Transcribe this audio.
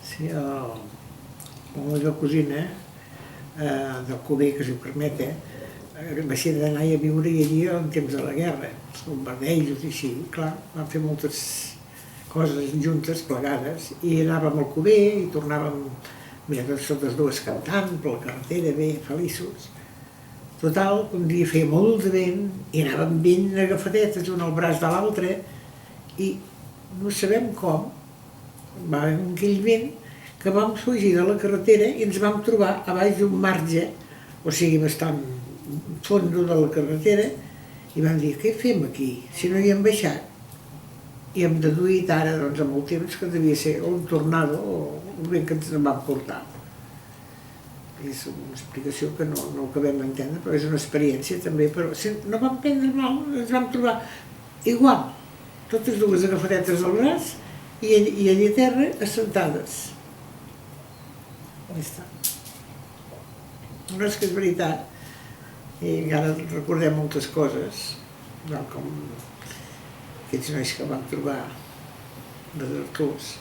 Sí, la meva cosina, d'Alcover, que si ho permet, va ser d'anar a viure allà en temps de la guerra, els bombardejos i així. Clar, vam fer moltes coses juntes, plegades, i anàvem a Alcover i tornàvem, mira, totes dues cantant per la carretera, bé, feliços. Total, un dia feia molt de vent i anàvem ben agafadetes un al braç de l'altre i no sabem com va haver aquell vent que vam fugir de la carretera i ens vam trobar a baix d'un marge, o sigui, bastant fondo de la carretera, i vam dir, què fem aquí, si no hi hem baixat? I hem deduït ara, doncs, amb el temps, que devia ser o un tornado o un vent que ens en van portar. És una explicació que no acabem d'entendre, però és una experiència també, però no vam prendre mal, ens vam trobar igual, totes dues agafadetes al braç i allà a terra assentades. Ja està. No, és que és veritat, i encara recordem moltes coses, com aquests nois que vam trobar desertors.